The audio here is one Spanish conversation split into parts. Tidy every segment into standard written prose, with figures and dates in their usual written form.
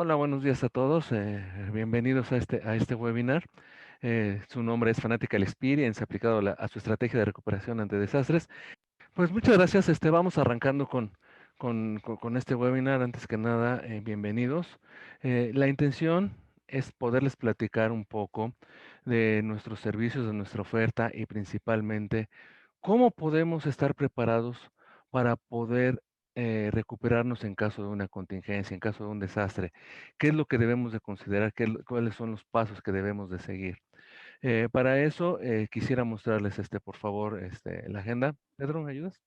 Hola, buenos días a todos. Bienvenidos a este webinar. Su nombre es Fanatical Experience aplicado a su estrategia de recuperación ante desastres. Pues muchas gracias. Vamos arrancando con este webinar. Antes que nada, bienvenidos. La intención es poderles platicar un poco de nuestros servicios, de nuestra oferta y principalmente ¿cómo podemos estar preparados para poder recuperarnos en caso de una contingencia, en caso de un desastre? ¿Qué es lo que debemos de considerar? ¿Cuáles son los pasos que debemos de seguir? Para eso quisiera mostrarles, por favor, la agenda. Pedro, ¿me ayudas?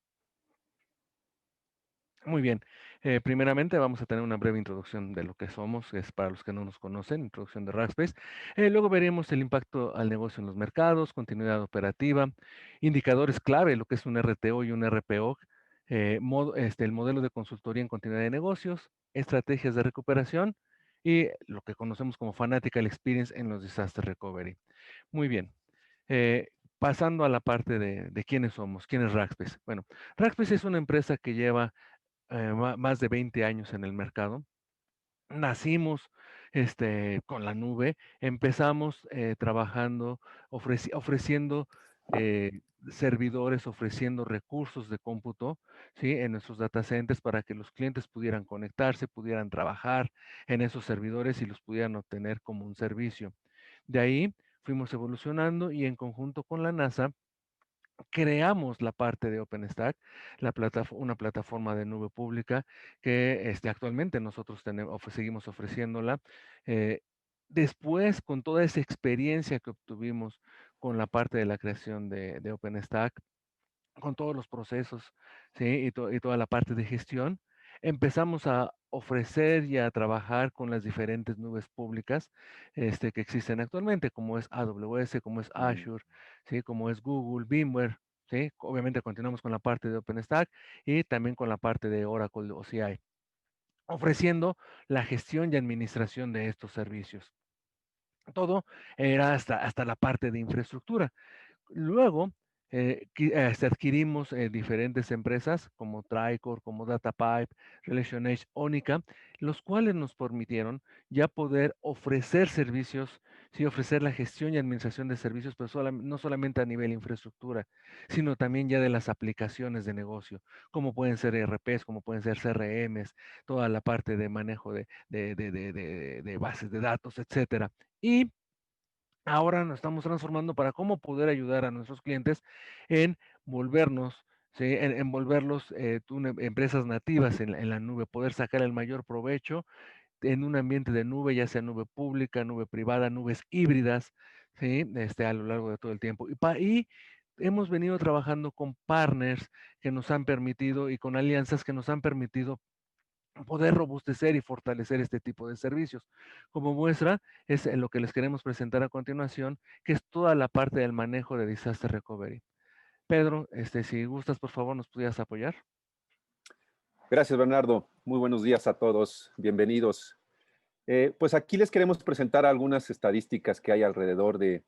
Muy bien. Primeramente vamos a tener una breve introducción de lo que somos, que es para los que no nos conocen, introducción de Rackspace. Luego veremos el impacto al negocio en los mercados, continuidad operativa, indicadores clave, lo que es un RTO y un RPO, el modelo de consultoría en continuidad de negocios, estrategias de recuperación y lo que conocemos como Fanatical Experience en los Disaster Recovery. Muy bien. Eh, Pasando a la parte de quiénes somos, quién es Rackspace. Bueno, Rackspace es una empresa que lleva más de 20 años en el mercado. Nacimos con la nube, empezamos trabajando, ofreciendo servidores, ofreciendo recursos de cómputo, ¿sí? En nuestros data centers para que los clientes pudieran conectarse, pudieran trabajar en esos servidores y los pudieran obtener como un servicio. De ahí fuimos evolucionando y en conjunto con la NASA creamos la parte de OpenStack, una plataforma de nube pública que actualmente nosotros seguimos ofreciéndola. Eh, Después, con toda esa experiencia que obtuvimos con la parte de la creación de OpenStack, con todos los procesos, ¿sí? Y toda la parte de gestión, empezamos a ofrecer y a trabajar con las diferentes nubes públicas que existen actualmente, como es AWS, como es Mm, Azure, ¿sí? Como es Google, VMware, ¿sí? Obviamente continuamos con la parte de OpenStack y también con la parte de Oracle OCI, ofreciendo la gestión y administración de estos servicios. Todo era hasta la parte de infraestructura. Luego, adquirimos diferentes empresas como Tricor, como DataPipe, RelationEdge, Onica, los cuales nos permitieron ya poder ofrecer servicios, sí, ofrecer la gestión y administración de servicios, pero no solamente a nivel infraestructura, sino también ya de las aplicaciones de negocio, como pueden ser ERPs, como pueden ser CRMs, toda la parte de manejo de bases de datos, etcétera. Y ahora nos estamos transformando para cómo poder ayudar a nuestros clientes en volvernos, ¿sí? En volverlos empresas nativas en la nube, poder sacar el mayor provecho en un ambiente de nube, ya sea nube pública, nube privada, nubes híbridas, ¿sí? A lo largo de todo el tiempo. Y hemos venido trabajando con partners que nos han permitido y con alianzas que nos han permitido poder robustecer y fortalecer este tipo de servicios. Como muestra, es lo que les queremos presentar a continuación, que es toda la parte del manejo de disaster recovery. Pedro, si gustas, por favor, nos pudieras apoyar. Gracias, Bernardo. Muy buenos días a todos. Bienvenidos. Pues aquí les queremos presentar algunas estadísticas que hay alrededor de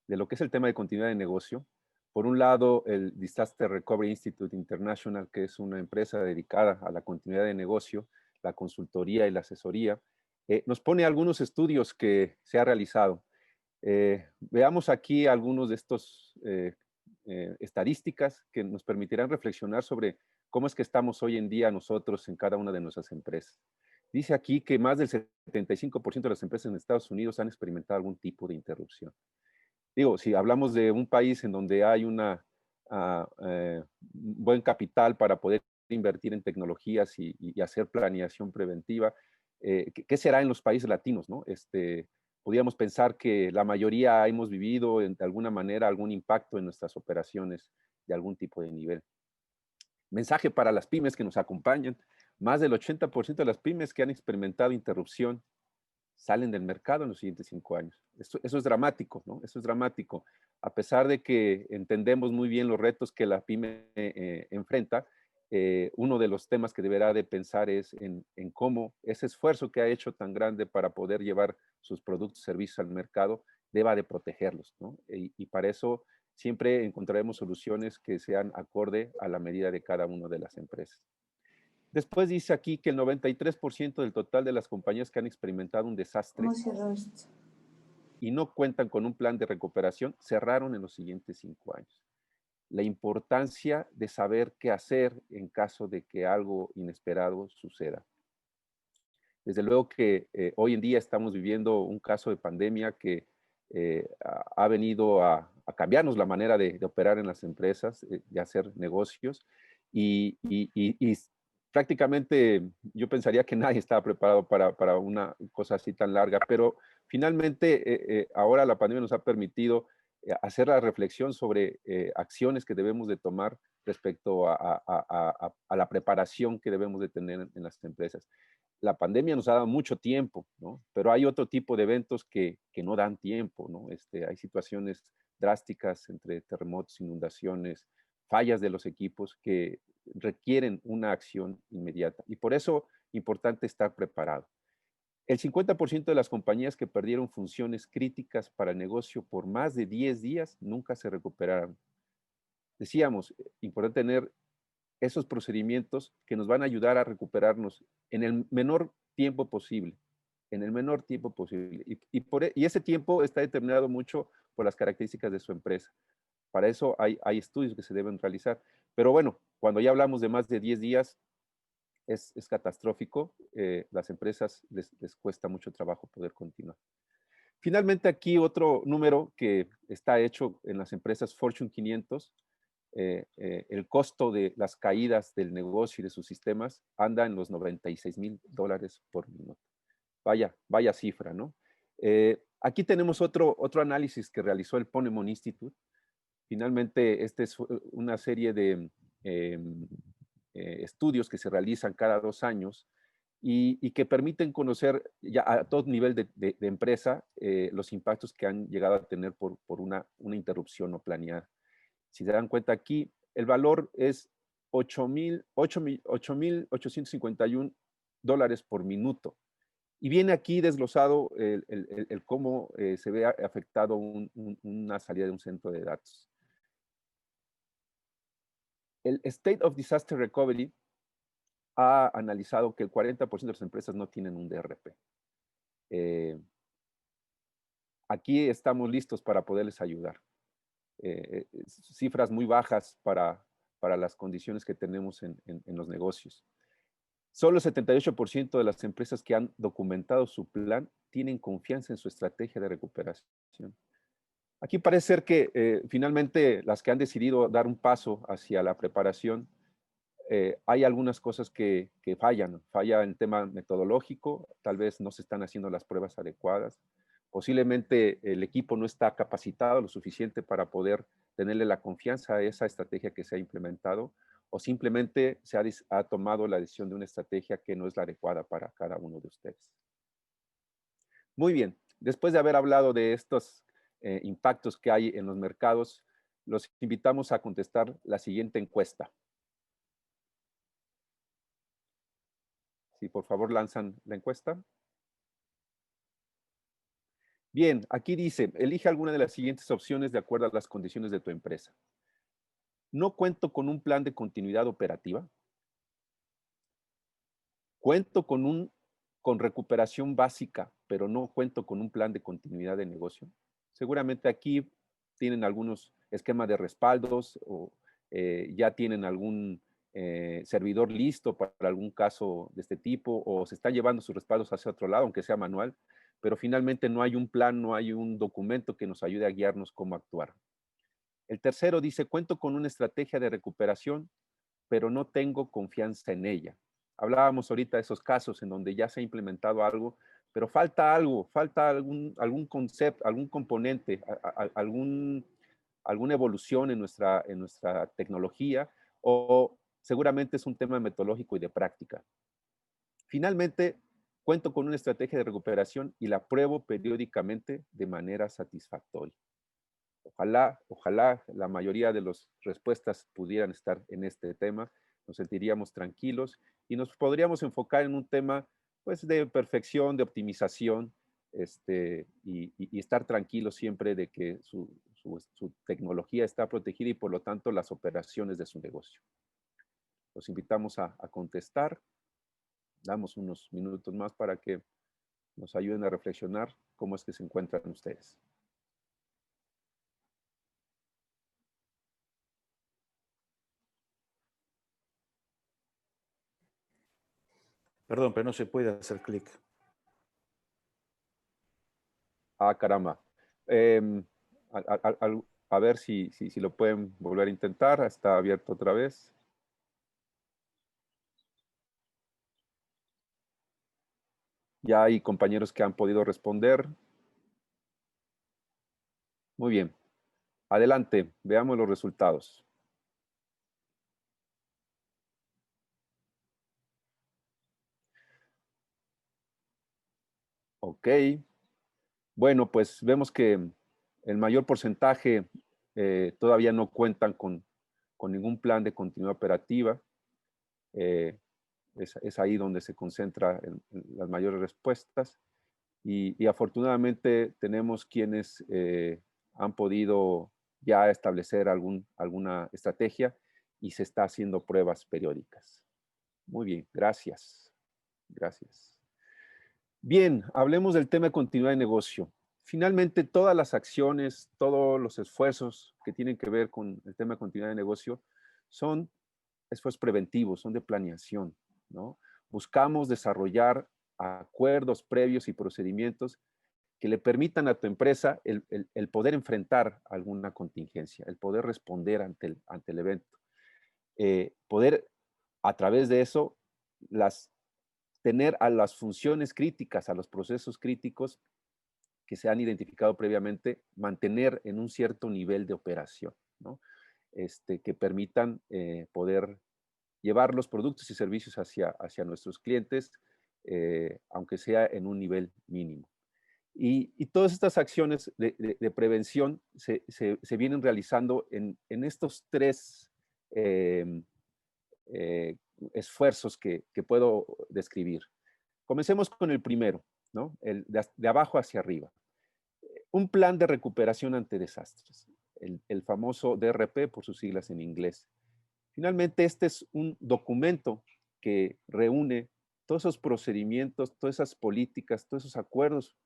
lo que es el tema de continuidad de negocio. Por un lado, el Disaster Recovery Institute International, que es una empresa dedicada a la continuidad de negocio, la consultoría y la asesoría, nos pone algunos estudios que se ha realizado. Veamos aquí algunos de estos estadísticas que nos permitirán reflexionar sobre cómo es que estamos hoy en día nosotros en cada una de nuestras empresas. Dice aquí que más del 75% de las empresas en Estados Unidos han experimentado algún tipo de interrupción. Digo, si hablamos de un país en donde hay un buen capital para poder invertir en tecnologías y hacer planeación preventiva, ¿qué será en los países latinos, no? Podríamos pensar que la mayoría hemos vivido de alguna manera algún impacto en nuestras operaciones de algún tipo de nivel. Mensaje para las pymes que nos acompañan. Más del 80% de las pymes que han experimentado interrupción salen del mercado en los siguientes 5 años. Eso es dramático, ¿no? Eso es dramático. A pesar de que entendemos muy bien los retos que la pyme enfrenta, uno de los temas que deberá de pensar es en cómo ese esfuerzo que ha hecho tan grande para poder llevar sus productos y servicios al mercado deba de protegerlos, ¿no? Y para eso siempre encontraremos soluciones que sean acorde a la medida de cada una de las empresas. Después dice aquí que el 93% del total de las compañías que han experimentado un desastre ¿Cómo cierro esto? y no cuentan con un plan de recuperación cerraron en los siguientes 5 años. La importancia de saber qué hacer en caso de que algo inesperado suceda. Desde luego que hoy en día estamos viviendo un caso de pandemia que ha venido a cambiarnos la manera de operar en las empresas, de hacer negocios y prácticamente yo pensaría que nadie estaba preparado para una cosa así tan larga, pero finalmente ahora la pandemia nos ha permitido hacer la reflexión sobre acciones que debemos de tomar respecto a la preparación que debemos de tener en las empresas. La pandemia nos ha dado mucho tiempo, ¿no? Pero hay otro tipo de eventos que no dan tiempo, ¿no? Hay situaciones drásticas entre terremotos, inundaciones, fallas de los equipos que requieren una acción inmediata. Y por eso es importante estar preparado. El 50% de las compañías que perdieron funciones críticas para el negocio por más de 10 días nunca se recuperaron. Decíamos, importante tener esos procedimientos que nos van a ayudar a recuperarnos en el menor tiempo posible, en el menor tiempo posible. Y ese tiempo está determinado mucho por las características de su empresa. Para eso hay estudios que se deben realizar. Pero bueno, cuando ya hablamos de más de 10 días, es catastrófico. Las empresas les cuesta mucho trabajo poder continuar. Finalmente, aquí otro número que está hecho en las empresas Fortune 500, el costo de las caídas del negocio y de sus sistemas anda en los $96,000 por minuto. Vaya cifra, ¿no? Aquí tenemos otro análisis que realizó el Ponemon Institute. Finalmente, esta es una serie de estudios que se realizan cada 2 años y que permiten conocer ya a todo nivel de empresa los impactos que han llegado a tener por una interrupción no planeada. Si se dan cuenta aquí, el valor es $8,851 por minuto. Y viene aquí desglosado el cómo se ve afectado una salida de un centro de datos. El State of Disaster Recovery ha analizado que el 40% de las empresas no tienen un DRP. Aquí estamos listos para poderles ayudar. Cifras muy bajas para las condiciones que tenemos en los negocios. Solo el 78% de las empresas que han documentado su plan tienen confianza en su estrategia de recuperación. Aquí parece ser que finalmente las que han decidido dar un paso hacia la preparación, hay algunas cosas que fallan. Falla el tema metodológico, tal vez no se están haciendo las pruebas adecuadas. Posiblemente el equipo no está capacitado lo suficiente para poder tenerle la confianza a esa estrategia que se ha implementado, o simplemente se ha tomado la decisión de una estrategia que no es la adecuada para cada uno de ustedes. Muy bien, después de haber hablado de estos impactos que hay en los mercados, los invitamos a contestar la siguiente encuesta. Si por favor lanzan la encuesta. Bien, aquí dice, elige alguna de las siguientes opciones de acuerdo a las condiciones de tu empresa. No cuento con un plan de continuidad operativa. Cuento con recuperación básica, pero no cuento con un plan de continuidad de negocio. Seguramente aquí tienen algunos esquemas de respaldos o ya tienen algún servidor listo para algún caso de este tipo o se están llevando sus respaldos hacia otro lado, aunque sea manual, pero finalmente no hay un plan, no hay un documento que nos ayude a guiarnos cómo actuar. El tercero dice, cuento con una estrategia de recuperación, pero no tengo confianza en ella. Hablábamos ahorita de esos casos en donde ya se ha implementado algo, pero falta algo, falta algún concepto, algún componente, alguna evolución en nuestra tecnología o seguramente es un tema metodológico y de práctica. Finalmente, cuento con una estrategia de recuperación y la pruebo periódicamente de manera satisfactoria. Ojalá la mayoría de las respuestas pudieran estar en este tema, nos sentiríamos tranquilos y nos podríamos enfocar en un tema pues, de perfección, de optimización, y estar tranquilos siempre de que su tecnología está protegida y por lo tanto las operaciones de su negocio. Los invitamos a contestar. Damos unos minutos más para que nos ayuden a reflexionar cómo es que se encuentran ustedes. Perdón, pero no se puede hacer clic. Ah, caramba. A, a ver si lo pueden volver a intentar. Está abierto otra vez. Ya hay compañeros que han podido responder. Muy bien. Adelante, veamos los resultados. Ok. Bueno, pues vemos que el mayor porcentaje todavía no cuentan con ningún plan de continuidad operativa. Es ahí donde se concentran las mayores respuestas. Y afortunadamente tenemos quienes han podido ya establecer alguna estrategia y se está haciendo pruebas periódicas. Muy bien, gracias. Gracias. Bien, hablemos del tema de continuidad de negocio. Finalmente, todas las acciones, todos los esfuerzos que tienen que ver con el tema de continuidad de negocio son esfuerzos preventivos, son de planeación, ¿no? Buscamos desarrollar acuerdos previos y procedimientos que le permitan a tu empresa el poder enfrentar alguna contingencia, el poder responder ante el evento. Poder, a través de eso, tener a las funciones críticas, a los procesos críticos que se han identificado previamente, mantener en un cierto nivel de operación, ¿no? Que permitan poder llevar los productos y servicios hacia nuestros clientes, aunque sea en un nivel mínimo. Y todas estas acciones de prevención se vienen realizando en estos tres eh, esfuerzos que puedo describir. Comencemos con el primero, ¿no? De abajo hacia arriba. Un plan de recuperación ante desastres, el famoso DRP por sus siglas en inglés. Finalmente, este es un documento que reúne todos esos procedimientos, todas esas políticas, todos esos acuerdos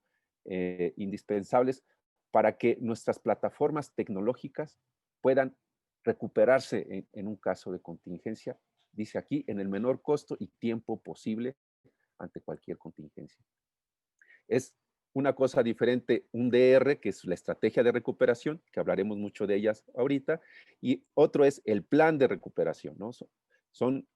indispensables para que nuestras plataformas tecnológicas puedan recuperarse en un caso de contingencia, dice aquí, en el menor costo y tiempo posible ante cualquier contingencia. Es una cosa diferente un DR, que es la estrategia de recuperación, que hablaremos mucho de ellas ahorita, y otro es el plan de recuperación, ¿no? Son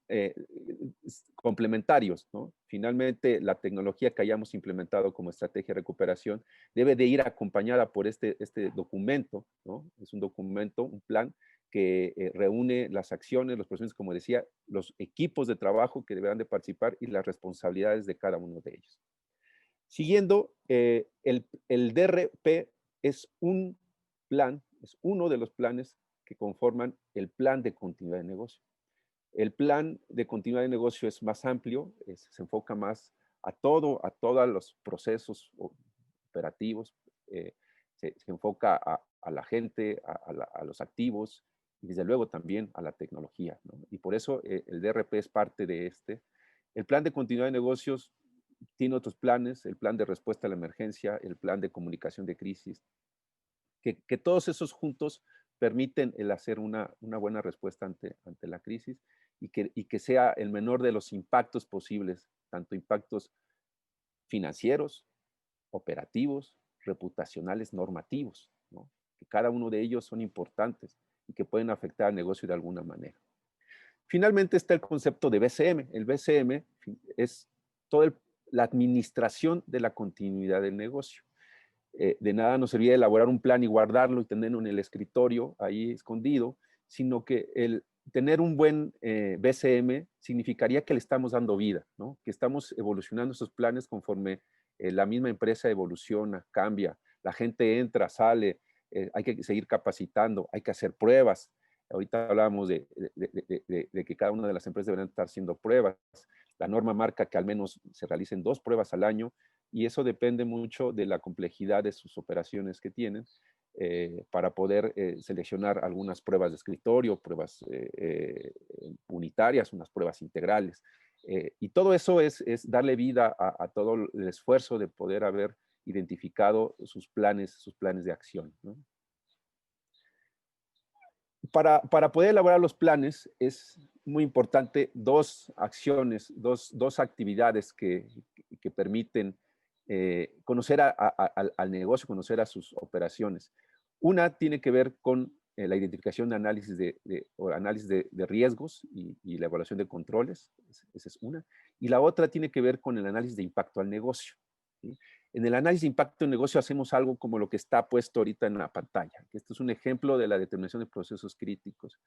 complementarios, ¿no? Finalmente, la tecnología que hayamos implementado como estrategia de recuperación debe de ir acompañada por este documento, ¿no? Es un documento, un plan que reúne las acciones, los procesos, como decía, los equipos de trabajo que deberán de participar y las responsabilidades de cada uno de ellos. Siguiendo, el DRP es un plan, es uno de los planes que conforman el plan de continuidad de negocio. El plan de continuidad de negocio es más amplio, se enfoca más a todos los procesos operativos, se enfoca a la gente, a los activos y desde luego también a la tecnología, ¿no? Y por eso el DRP es parte de este. El plan de continuidad de negocios tiene otros planes, el plan de respuesta a la emergencia, el plan de comunicación de crisis, que todos esos juntos permiten el hacer una buena respuesta ante la crisis y que sea el menor de los impactos posibles, tanto impactos financieros, operativos, reputacionales, normativos, ¿no? Que cada uno de ellos son importantes y que pueden afectar al negocio de alguna manera. Finalmente está el concepto de BCM. El BCM es toda la administración de la continuidad del negocio. De nada nos servía elaborar un plan y guardarlo y tenerlo en el escritorio ahí escondido, sino que el tener un buen BCM significaría que le estamos dando vida, ¿no? Que estamos evolucionando esos planes conforme la misma empresa evoluciona, cambia, la gente entra, sale, hay que seguir capacitando, hay que hacer pruebas. Ahorita hablábamos de que cada una de las empresas deberán estar haciendo pruebas. La norma marca que al menos se realicen 2 pruebas al año y eso depende mucho de la complejidad de sus operaciones que tienen. para poder seleccionar algunas pruebas de escritorio, pruebas unitarias, unas pruebas integrales. Y todo eso es darle vida a todo el esfuerzo de poder haber identificado sus planes de acción, ¿no? Para poder elaborar los planes es muy importante dos acciones, dos actividades que permiten conocer al negocio, conocer a sus operaciones. Una tiene que ver con la identificación de análisis de riesgos y la evaluación de controles, esa es una. Y la otra tiene que ver con el análisis de impacto al negocio, ¿sí? En el análisis de impacto del negocio hacemos algo como lo que está puesto ahorita en la pantalla. Este es un ejemplo de la determinación de procesos críticos.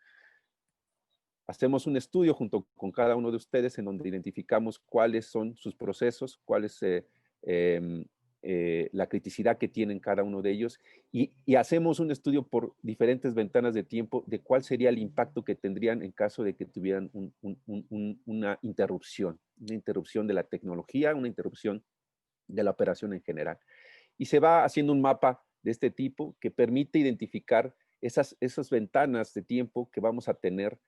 Hacemos un estudio junto con cada uno de ustedes en donde identificamos cuáles son sus procesos, cuál es la criticidad que tienen cada uno de ellos y hacemos un estudio por diferentes ventanas de tiempo de cuál sería el impacto que tendrían en caso de que tuvieran una interrupción de la tecnología, una interrupción de la operación en general. Y se va haciendo un mapa de este tipo que permite identificar esas ventanas de tiempo que vamos a tener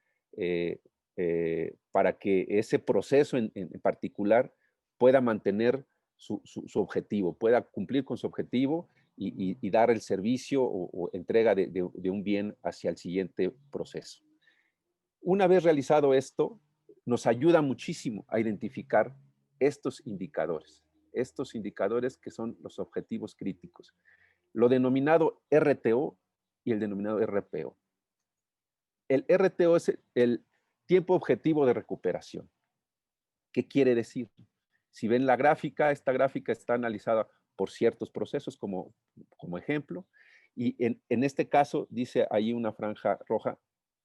para que ese proceso en particular pueda mantener su objetivo, pueda cumplir con su objetivo y dar el servicio o entrega de un bien hacia el siguiente proceso. Una vez realizado esto, nos ayuda muchísimo a identificar estos indicadores que son los objetivos críticos, lo denominado RTO y el denominado RPO. El RTO es el tiempo objetivo de recuperación. ¿Qué quiere decir? Si ven la gráfica, esta gráfica está analizada por ciertos procesos como ejemplo, y en este caso dice ahí una franja roja,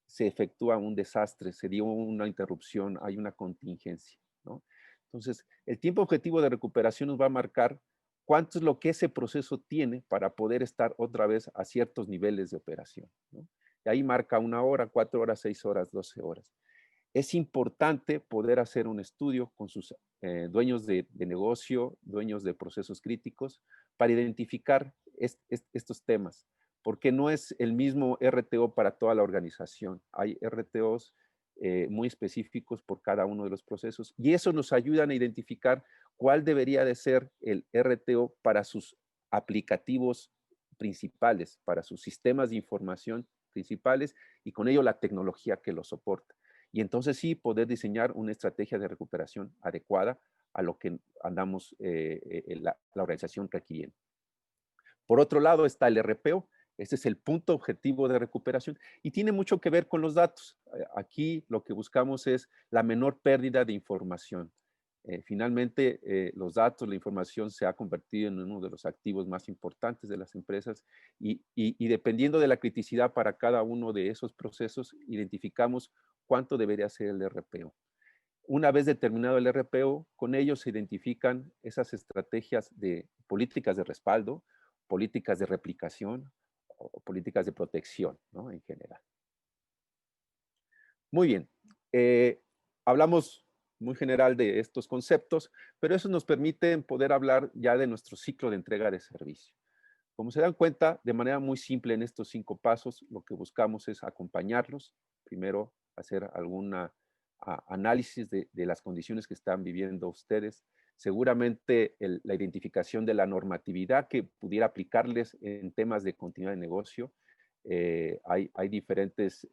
se efectúa un desastre, se dio una interrupción, hay una contingencia, ¿no? Entonces, el tiempo objetivo de recuperación nos va a marcar cuánto es lo que ese proceso tiene para poder estar otra vez a ciertos niveles de operación, ¿no? Y ahí marca 1 hora, 4 horas, 6 horas, 12 horas. Es importante poder hacer un estudio con sus dueños de negocio, dueños de procesos críticos, para identificar estos temas, porque no es el mismo RTO para toda la organización. Hay RTOs muy específicos por cada uno de los procesos y eso nos ayuda a identificar cuál debería de ser el RTO para sus aplicativos principales, para sus sistemas de información principales y con ello la tecnología que los soporta. Y entonces sí poder diseñar una estrategia de recuperación adecuada a lo que andamos la organización requiriendo. Por otro lado está el RPO. Este es el punto objetivo de recuperación y tiene mucho que ver con los datos. Aquí lo que buscamos es la menor pérdida de información. Finalmente, los datos, la información se ha convertido en uno de los activos más importantes de las empresas y dependiendo de la criticidad para cada uno de esos procesos, identificamos cuánto debería ser el RPO. Una vez determinado el RPO, con ellos se identifican esas estrategias de políticas de respaldo, políticas de replicación o políticas de protección, ¿no? En general. Muy bien. Hablamos muy general de estos conceptos, pero eso nos permite poder hablar ya de nuestro ciclo de entrega de servicio. Como se dan cuenta, de manera muy simple en estos 5 pasos, lo que buscamos es acompañarlos. Primero, hacer alguna análisis de las condiciones que están viviendo ustedes. Seguramente la identificación de la normatividad que pudiera aplicarles en temas de continuidad de negocio. Hay diferentes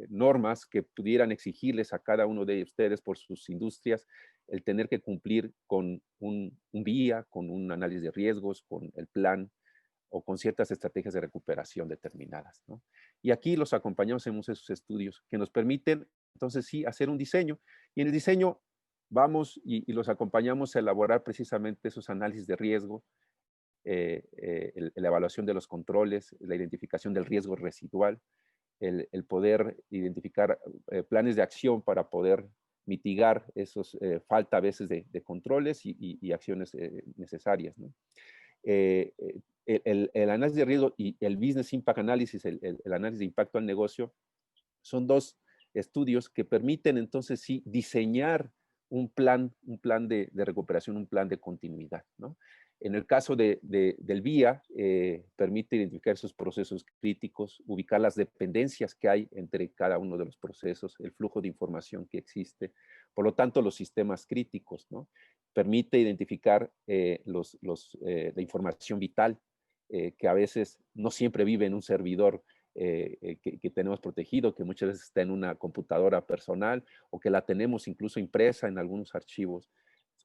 normas que pudieran exigirles a cada uno de ustedes por sus industrias el tener que cumplir con un VIA, con un análisis de riesgos, con el plan o con ciertas estrategias de recuperación determinadas, ¿no? Y aquí los acompañamos en esos estudios que nos permiten, entonces sí, hacer un diseño. Y en el diseño vamos y los acompañamos a elaborar precisamente esos análisis de riesgo, la evaluación de los controles, la identificación del riesgo residual, el poder identificar planes de acción para poder mitigar esos falta a veces de controles y acciones necesarias, ¿no? El análisis de riesgo y el Business Impact Analysis, el análisis de impacto al negocio, son 2 estudios que permiten entonces sí diseñar un plan de recuperación, un plan de continuidad, ¿no? En el caso del VIA, permite identificar esos procesos críticos, ubicar las dependencias que hay entre cada uno de los procesos, el flujo de información que existe, por lo tanto, los sistemas críticos, ¿no? Permite identificar la información vital, que a veces no siempre vive en un servidor que tenemos protegido, que muchas veces está en una computadora personal o que la tenemos incluso impresa en algunos archivos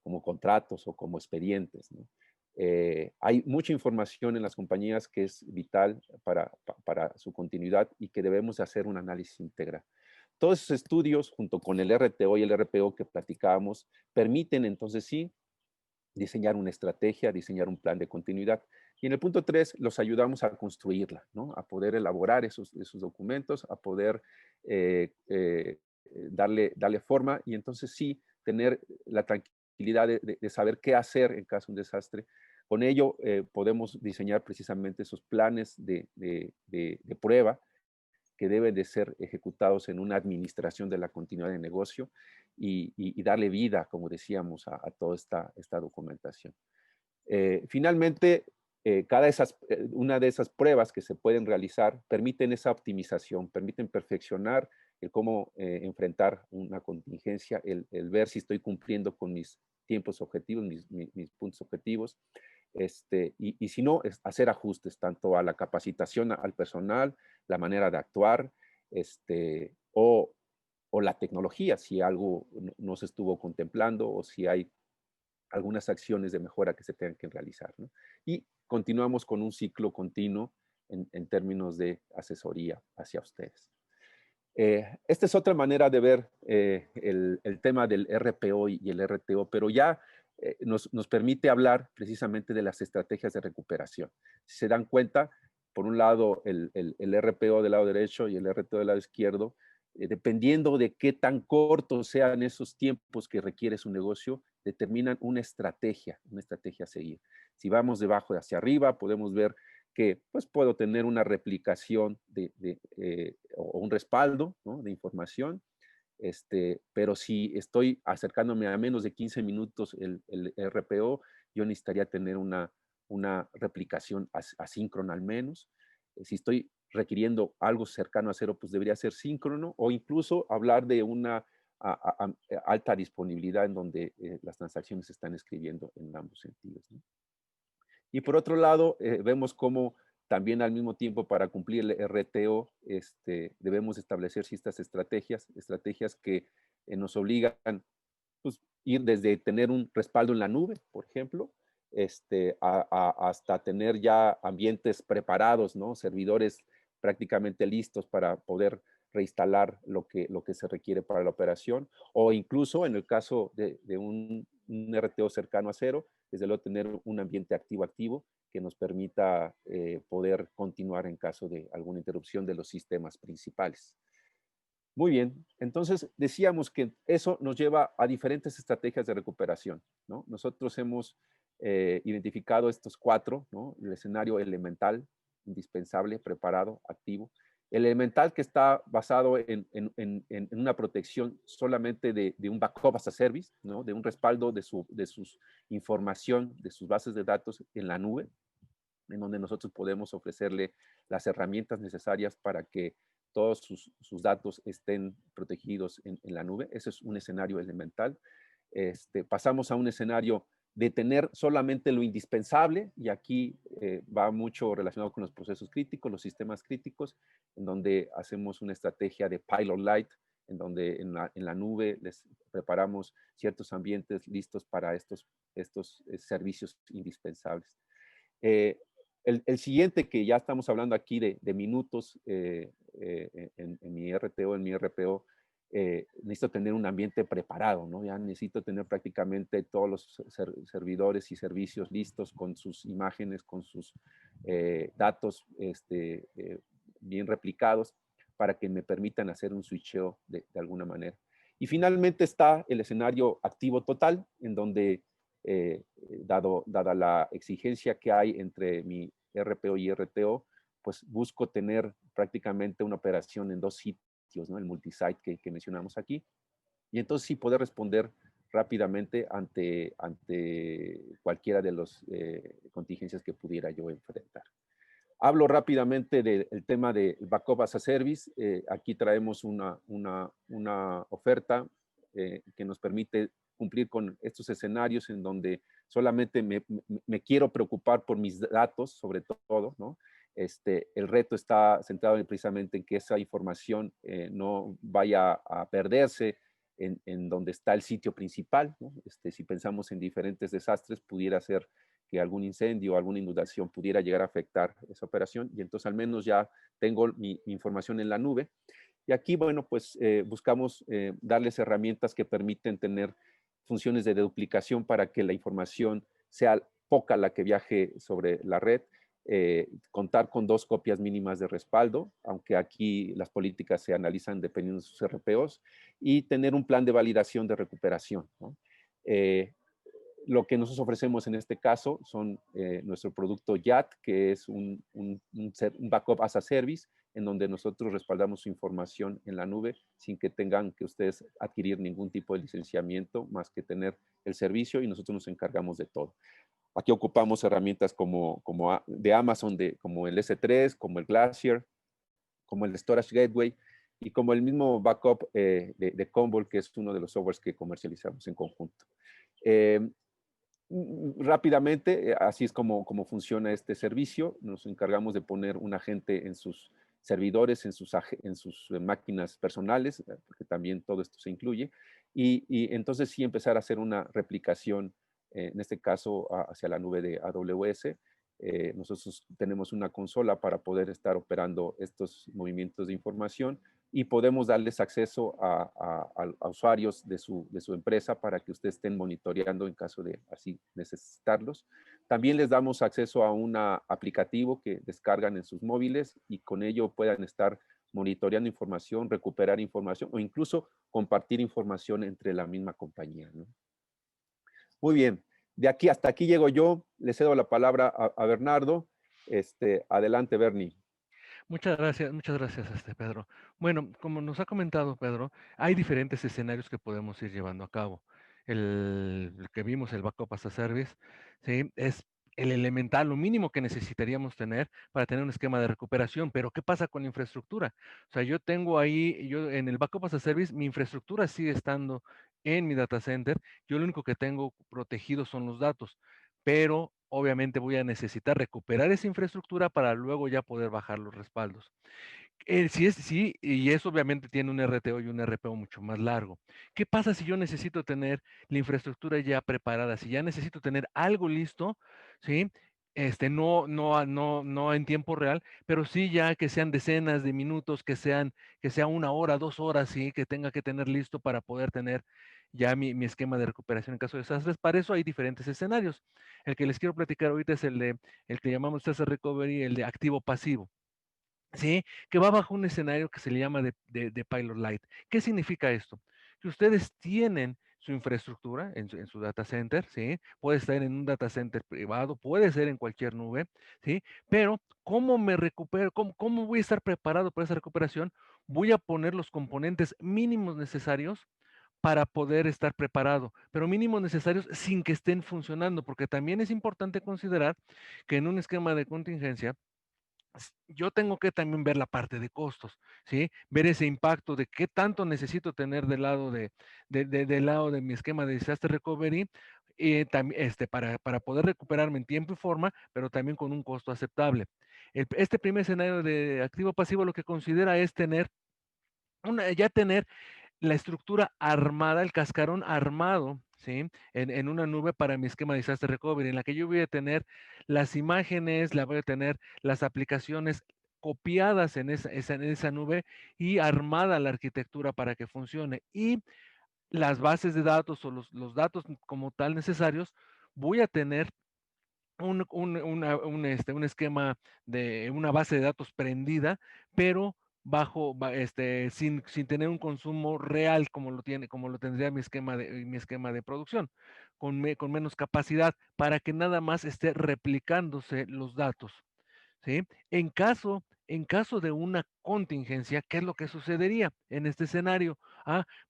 como contratos o como expedientes, ¿no? Hay mucha información en las compañías que es vital para su continuidad y que debemos hacer un análisis integral. Todos esos estudios, junto con el RTO y el RPO que platicábamos, permiten entonces sí diseñar una estrategia, diseñar un plan de continuidad. Y en el punto 3 los ayudamos a construirla, ¿no? A poder elaborar esos documentos, a poder darle forma y entonces sí tener la tranquilidad de saber qué hacer en caso de un desastre. Con ello podemos diseñar precisamente esos planes de prueba que deben de ser ejecutados en una administración de la continuidad de negocio y darle vida, como decíamos, a toda esta documentación. Finalmente, una de esas pruebas que se pueden realizar permiten esa optimización, permiten perfeccionar el cómo enfrentar una contingencia, el ver si estoy cumpliendo con mis tiempos objetivos, mis puntos objetivos, y si no, es hacer ajustes tanto a la capacitación al personal, la manera de actuar, o la tecnología, si algo no se estuvo contemplando o si hay algunas acciones de mejora que se tengan que realizar, ¿no? Y continuamos con un ciclo continuo en términos de asesoría hacia ustedes. Esta es otra manera de ver el tema del RPO y el RTO, pero ya nos permite hablar precisamente de las estrategias de recuperación. Si se dan cuenta, por un lado el RPO del lado derecho y el RTO del lado izquierdo, dependiendo de qué tan cortos sean esos tiempos que requiere su negocio, determinan una estrategia a seguir. Si vamos de abajo hacia arriba, podemos ver que pues, puedo tener una replicación o un respaldo, ¿no?, de información, pero si estoy acercándome a menos de 15 minutos el RPO, yo necesitaría tener una replicación asíncrona al menos. Si estoy requiriendo algo cercano a cero, pues debería ser síncrono o incluso hablar de una alta disponibilidad en donde las transacciones se están escribiendo en ambos sentidos, ¿no? Y por otro lado, vemos cómo también al mismo tiempo para cumplir el RTO debemos establecer ciertas estrategias que nos obligan pues, ir desde tener un respaldo en la nube, por ejemplo, hasta tener ya ambientes preparados, ¿no? Servidores prácticamente listos para poder reinstalar lo que se requiere para la operación, o incluso en el caso de un RTO cercano a cero, desde luego tener un ambiente activo que nos permita poder continuar en caso de alguna interrupción de los sistemas principales. Muy bien, entonces decíamos que eso nos lleva a diferentes estrategias de recuperación, ¿no? Nosotros hemos identificado estos 4, ¿no? El escenario elemental, indispensable, preparado, activo. El elemental que está basado en una protección solamente de un backup as a service, ¿no? De un respaldo de sus información, de sus bases de datos en la nube, en donde nosotros podemos ofrecerle las herramientas necesarias para que todos sus datos estén protegidos en la nube. Ese es un escenario elemental. Pasamos a un escenario de tener solamente lo indispensable, y aquí va mucho relacionado con los procesos críticos, los sistemas críticos, en donde hacemos una estrategia de pilot light, en donde en la nube les preparamos ciertos ambientes listos para estos servicios indispensables. El siguiente, que ya estamos hablando aquí de minutos en mi RTO, en mi RPO, necesito tener un ambiente preparado, ¿no? Ya necesito tener prácticamente todos los servidores y servicios listos con sus imágenes, con sus datos bien replicados para que me permitan hacer un switcheo de alguna manera. Y finalmente está el escenario activo total, en donde dada la exigencia que hay entre mi RPO y RTO, pues busco tener prácticamente una operación en 2 sitios, ¿no? El multisite que mencionamos aquí. Y entonces sí poder responder rápidamente ante cualquiera de las contingencias que pudiera yo enfrentar. Hablo rápidamente del tema del Backup as a Service. Aquí traemos una oferta que nos permite cumplir con estos escenarios en donde solamente me quiero preocupar por mis datos, sobre todo, ¿no? El reto está centrado precisamente en que esa información no vaya a perderse en donde está el sitio principal, ¿no? Si pensamos en diferentes desastres, pudiera ser que algún incendio o alguna inundación pudiera llegar a afectar esa operación, y entonces al menos ya tengo mi información en la nube. Y aquí, bueno, pues buscamos darles herramientas que permiten tener funciones de deduplicación para que la información sea poca la que viaje sobre la red, contar con 2 copias mínimas de respaldo, aunque aquí las políticas se analizan dependiendo de sus RPOs, y tener un plan de validación de recuperación, ¿no? Lo que nosotros ofrecemos en este caso son nuestro producto YAT, que es un backup as a service, en donde nosotros respaldamos su información en la nube sin que tengan que ustedes adquirir ningún tipo de licenciamiento, más que tener el servicio, y nosotros nos encargamos de todo. Aquí ocupamos herramientas de Amazon, como el S3, como el Glacier, como el Storage Gateway, y como el mismo backup de Commvault, que es uno de los softwares que comercializamos en conjunto. Rápidamente, así es como funciona este servicio. Nos encargamos de poner un agente en sus servidores, en sus máquinas personales, porque también todo esto se incluye, y entonces sí empezar a hacer una replicación, en este caso hacia la nube de AWS. Nosotros tenemos una consola para poder estar operando estos movimientos de información, y podemos darles acceso a usuarios de su empresa para que ustedes estén monitoreando en caso de así necesitarlos. También les damos acceso a un aplicativo que descargan en sus móviles, y con ello puedan estar monitoreando información, recuperar información o incluso compartir información entre la misma compañía, ¿no? Muy bien, hasta aquí llego yo. Le cedo la palabra a Bernardo. Adelante, Bernie. Muchas gracias, Pedro. Bueno, como nos ha comentado Pedro, hay diferentes escenarios que podemos ir llevando a cabo. El que vimos, el Backup as a Service, ¿sí? Es el elemental, lo mínimo que necesitaríamos tener para tener un esquema de recuperación. Pero ¿qué pasa con la infraestructura? O sea, yo tengo ahí, en el Backup as a Service, mi infraestructura sigue estando en mi data center. Yo lo único que tengo protegido son los datos, pero obviamente voy a necesitar recuperar esa infraestructura para luego ya poder bajar los respaldos. Sí, y eso obviamente tiene un RTO y un RPO mucho más largo. ¿Qué pasa si yo necesito tener la infraestructura ya preparada? Si ya necesito tener algo listo, ¿sí? No en tiempo real, pero sí ya que sean decenas de minutos, que sea 1 hora, 2 horas, sí, que tenga que tener listo para poder tener ya mi esquema de recuperación en caso de desastres. Para eso hay diferentes escenarios. El que les quiero platicar ahorita es el que llamamos disaster recovery, el de activo pasivo. ¿Sí? Que va bajo un escenario que se le llama de Pilot Light. ¿Qué significa esto? Que ustedes tienen su infraestructura en su data center, ¿sí? Puede estar en un data center privado, puede ser en cualquier nube, ¿sí? Pero, ¿cómo me recupero? ¿Cómo voy a estar preparado para esa recuperación? Voy a poner los componentes mínimos necesarios para poder estar preparado, pero mínimos necesarios sin que estén funcionando, porque también es importante considerar que en un esquema de contingencia, yo tengo que también ver la parte de costos, ¿sí? Ver ese impacto de qué tanto necesito tener del lado de mi esquema de disaster recovery, para poder recuperarme en tiempo y forma, pero también con un costo aceptable. Este primer escenario de activo pasivo lo que considera es ya tener la estructura armada, el cascarón armado, ¿sí? En una nube para mi esquema de disaster recovery, en la que yo voy a tener las imágenes, voy a tener las aplicaciones copiadas en esa nube y armada la arquitectura para que funcione. Y las bases de datos o los datos como tal necesarios, voy a tener un esquema de una base de datos prendida, pero sin tener un consumo real como lo tendría mi esquema de producción, con menos capacidad, para que nada más esté replicándose los datos, ¿sí? En caso de una contingencia, ¿qué es lo que sucedería en este escenario?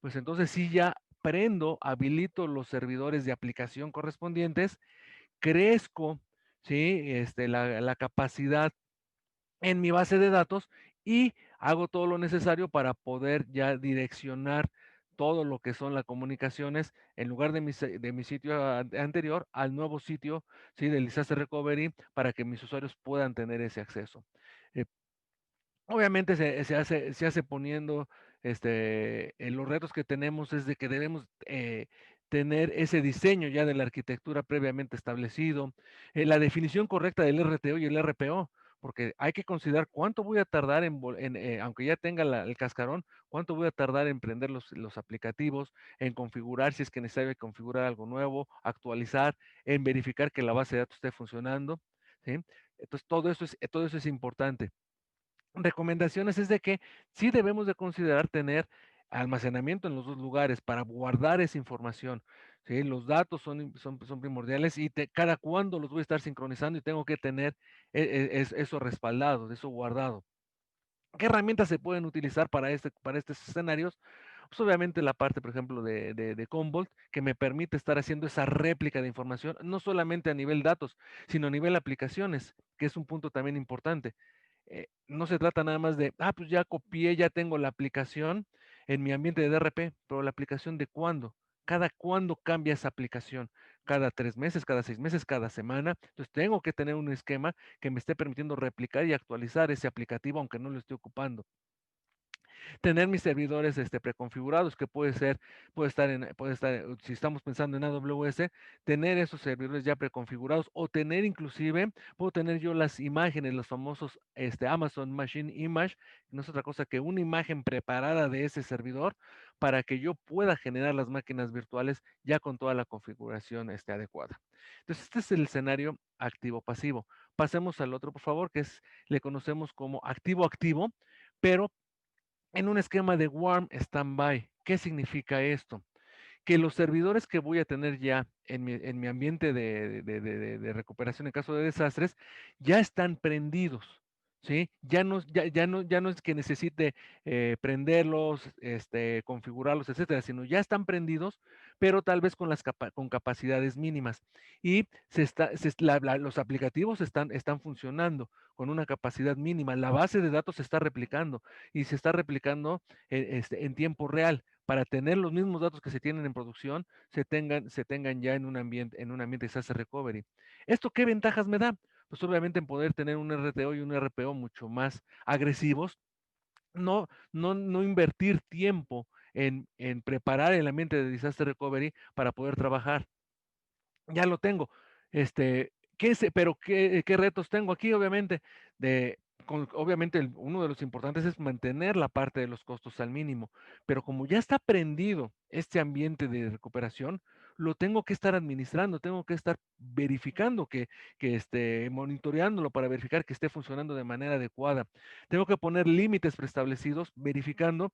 Pues entonces sí ya aprendo, habilito los servidores de aplicación correspondientes, crezco, ¿sí? La capacidad en mi base de datos y hago todo lo necesario para poder ya direccionar todo lo que son las comunicaciones en lugar de mi sitio anterior al nuevo sitio, ¿sí? Del Disaster Recovery para que mis usuarios puedan tener ese acceso. Eh, Obviamente se hace poniendo, los retos que tenemos es de que debemos tener ese diseño ya de la arquitectura previamente establecido, la definición correcta del RTO y el RPO, porque hay que considerar cuánto voy a tardar aunque ya tenga el cascarón, cuánto voy a tardar en prender los aplicativos, en configurar si es que necesario configurar algo nuevo, actualizar, en verificar que la base de datos esté funcionando, ¿sí? Entonces todo eso es importante. Recomendaciones es de que sí debemos de considerar tener almacenamiento en los dos lugares para guardar esa información, ¿sí? Los datos son primordiales y cada cuándo los voy a estar sincronizando y tengo que tener eso respaldado, eso guardado. ¿Qué herramientas se pueden utilizar para estos escenarios? Pues obviamente la parte, por ejemplo, de Commvault, que me permite estar haciendo esa réplica de información, no solamente a nivel datos, sino a nivel aplicaciones, que es un punto también importante. No se trata nada más de, pues ya copié, ya tengo la aplicación en mi ambiente de DRP, pero la aplicación de cuándo, cada cuándo cambia esa aplicación, cada 3 meses, cada 6 meses, cada semana. Entonces tengo que tener un esquema que me esté permitiendo replicar y actualizar ese aplicativo aunque no lo esté ocupando. Tener mis servidores preconfigurados, que puede estar, si estamos pensando en AWS, tener esos servidores ya preconfigurados o tener inclusive, puedo tener yo las imágenes, los famosos Amazon Machine Image, no es otra cosa que una imagen preparada de ese servidor para que yo pueda generar las máquinas virtuales ya con toda la configuración adecuada. Entonces, este es el escenario activo-pasivo. Pasemos al otro, por favor, le conocemos como activo-activo, pero en un esquema de warm standby. ¿Qué significa esto? Que los servidores que voy a tener ya en mi ambiente de recuperación en caso de desastres ya están prendidos, ¿sí? Ya no es que necesite prenderlos, configurarlos, etcétera, sino ya están prendidos, pero tal vez con capacidades mínimas. Y los aplicativos están funcionando con una capacidad mínima. La base de datos se está replicando y se está replicando en tiempo real para tener los mismos datos que se tienen en producción, se tengan ya en un ambiente de disaster recovery. ¿Esto qué ventajas me da? Pues obviamente en poder tener un RTO y un RPO mucho más agresivos, no invertir tiempo en preparar el ambiente de disaster recovery para poder trabajar. Ya lo tengo. Pero qué retos tengo aquí? Obviamente, obviamente uno de los importantes es mantener la parte de los costos al mínimo, pero como ya está prendido este ambiente de recuperación, lo tengo que estar administrando, tengo que estar verificando que esté monitoreándolo para verificar que esté funcionando de manera adecuada. Tengo que poner límites preestablecidos, verificando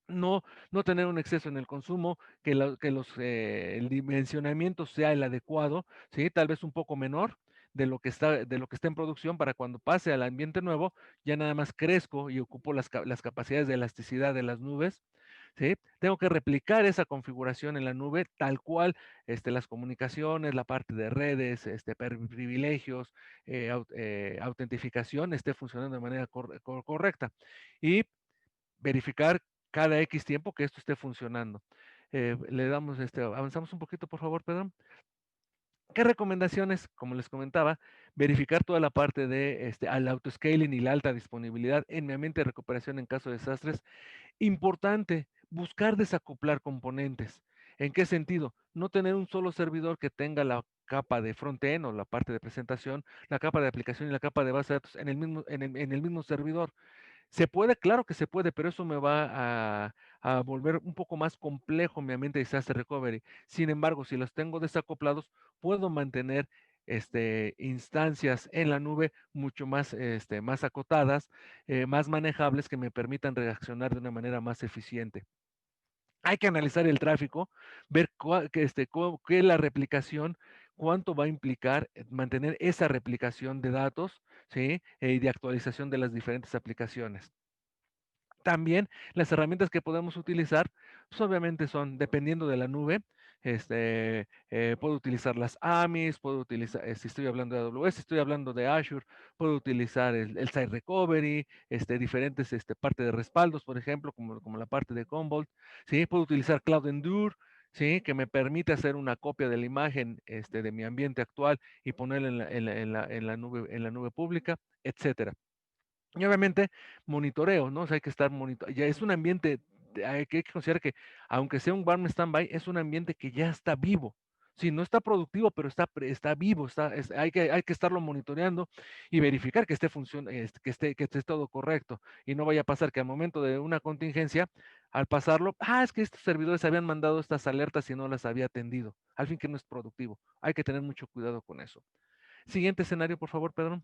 no tener un exceso en el consumo, el dimensionamiento sea el adecuado, ¿sí? Tal vez un poco menor de lo que está en producción para cuando pase al ambiente nuevo, ya nada más crezco y ocupo las capacidades de elasticidad de las nubes, ¿sí? Tengo que replicar esa configuración en la nube tal cual, las comunicaciones, la parte de redes, privilegios, autentificación esté funcionando de manera correcta. Y verificar cada X tiempo que esto esté funcionando. Avanzamos un poquito, por favor, Pedro. ¿Qué recomendaciones? Como les comentaba, verificar toda la parte de al autoscaling y la alta disponibilidad en mi ambiente de recuperación en caso de desastres. Importante, buscar desacoplar componentes. ¿En qué sentido? No tener un solo servidor que tenga la capa de front-end o la parte de presentación, la capa de aplicación y la capa de base de datos en el mismo servidor. ¿Se puede? Claro que se puede, pero eso me va a volver un poco más complejo mi ambiente de disaster recovery. Sin embargo, si los tengo desacoplados, puedo mantener instancias en la nube mucho más acotadas, más manejables, que me permitan reaccionar de una manera más eficiente. Hay que analizar el tráfico, ver qué es la replicación, cuánto va a implicar mantener esa replicación de datos, ¿sí? Y de actualización de las diferentes aplicaciones. También las herramientas que podemos utilizar, pues obviamente son, dependiendo de la nube, puedo utilizar las AMIs, puedo utilizar, si estoy hablando de AWS, si estoy hablando de Azure, puedo utilizar el Site Recovery, diferentes parte de respaldos, por ejemplo, como la parte de Commvault, ¿sí? Puedo utilizar Cloud Endure, ¿sí? Que me permite hacer una copia de la imagen de mi ambiente actual y ponerla en la nube pública, etcétera. Y obviamente monitoreo, ¿no? O sea, hay que estar ya es un ambiente, hay que considerar que aunque sea un warm standby, es un ambiente que ya está vivo. Sí, no está productivo, pero está vivo, hay que estarlo monitoreando y verificar que que esté todo correcto. Y no vaya a pasar que al momento de una contingencia, al pasarlo, es que estos servidores habían mandado estas alertas y no las había atendido. Al fin que no es productivo. Hay que tener mucho cuidado con eso. Siguiente escenario, por favor, Pedro.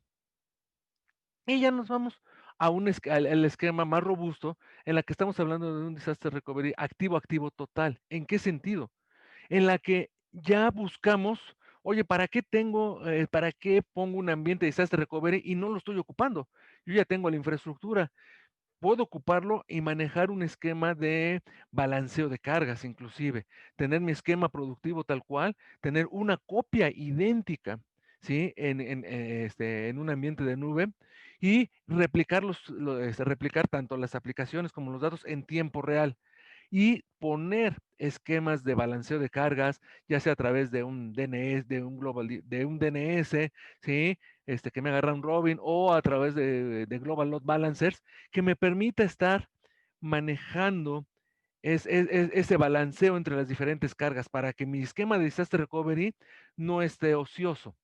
Y ya nos vamos al esquema más robusto en la que estamos hablando de un disaster recovery activo, activo total. ¿En qué sentido? En la que ya buscamos, oye, para qué pongo un ambiente de disaster recovery y no lo estoy ocupando? Yo ya tengo la infraestructura, puedo ocuparlo y manejar un esquema de balanceo de cargas, inclusive, tener mi esquema productivo tal cual, tener una copia idéntica, ¿sí? En un ambiente de nube y replicar tanto las aplicaciones como los datos en tiempo real y poner esquemas de balanceo de cargas, ya sea a través de un DNS, de un DNS, ¿sí? Que me agarra un Robin o a través de Global Load Balancers, que me permita estar manejando ese balanceo entre las diferentes cargas para que mi esquema de disaster recovery no esté ocioso,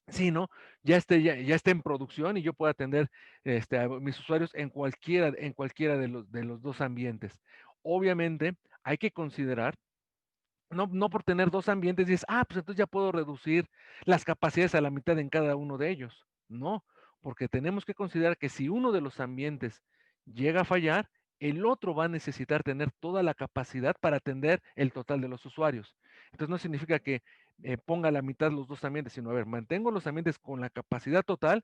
sino ya esté en producción y yo pueda atender a mis usuarios en cualquiera de los dos ambientes. Obviamente, hay que considerar, no por tener dos ambientes, dices, pues entonces ya puedo reducir las capacidades a la mitad en cada uno de ellos. No, porque tenemos que considerar que si uno de los ambientes llega a fallar, el otro va a necesitar tener toda la capacidad para atender el total de los usuarios. Entonces no significa que ponga a la mitad los dos ambientes, sino, a ver, mantengo los ambientes con la capacidad total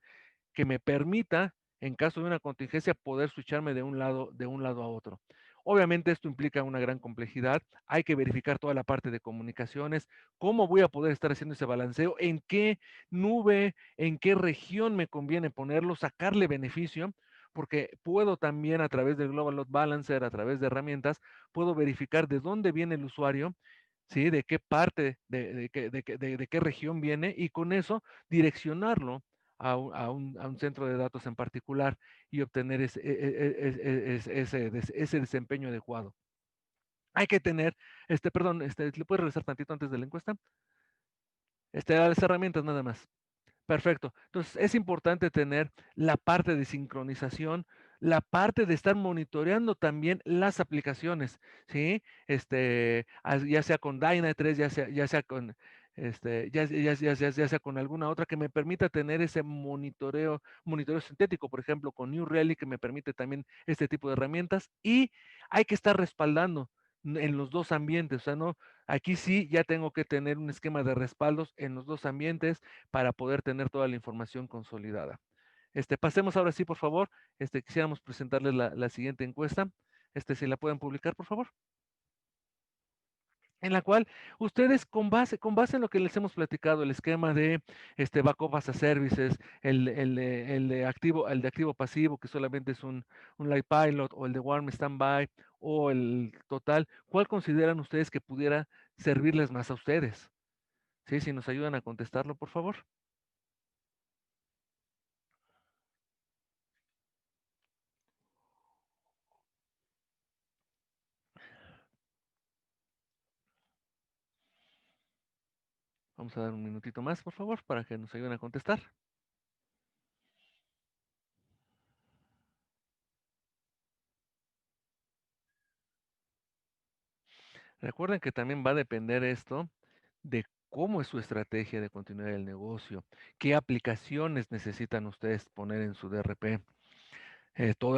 que me permita, en caso de una contingencia, poder switcharme de un lado a otro. Obviamente esto implica una gran complejidad, hay que verificar toda la parte de comunicaciones, cómo voy a poder estar haciendo ese balanceo, en qué nube, en qué región me conviene ponerlo, sacarle beneficio, porque puedo también a través del Global Load Balancer, a través de herramientas, puedo verificar de dónde viene el usuario, ¿sí? De qué parte, de qué región viene, y con eso direccionarlo a un centro de datos en particular y obtener ese desempeño adecuado. Hay que tener, perdón, ¿le puedes regresar tantito antes de la encuesta? Las herramientas nada más. Perfecto. Entonces, es importante tener la parte de sincronización, la parte de estar monitoreando también las aplicaciones, ¿sí? Ya sea con Dynatrace, ya sea con, ya sea con alguna otra que me permita tener ese monitoreo sintético, por ejemplo, con New Relic, que me permite también este tipo de herramientas, y hay que estar respaldando en los dos ambientes, o sea, no, aquí sí ya tengo que tener un esquema de respaldos en los dos ambientes para poder tener toda la información consolidada. Pasemos ahora sí, por favor. Quisiéramos presentarles la siguiente encuesta. Si la pueden publicar, por favor. En la cual ustedes con base en lo que les hemos platicado, el esquema de backup as a services, el de activo pasivo, que solamente es un light pilot, o el de warm standby, o el total, ¿cuál consideran ustedes que pudiera servirles más a ustedes? ¿Sí? Si nos ayudan a contestarlo, por favor. Vamos a dar un minutito más, por favor, para que nos ayuden a contestar. Recuerden que también va a depender esto de cómo es su estrategia de continuidad del negocio, qué aplicaciones necesitan ustedes poner en su DRP,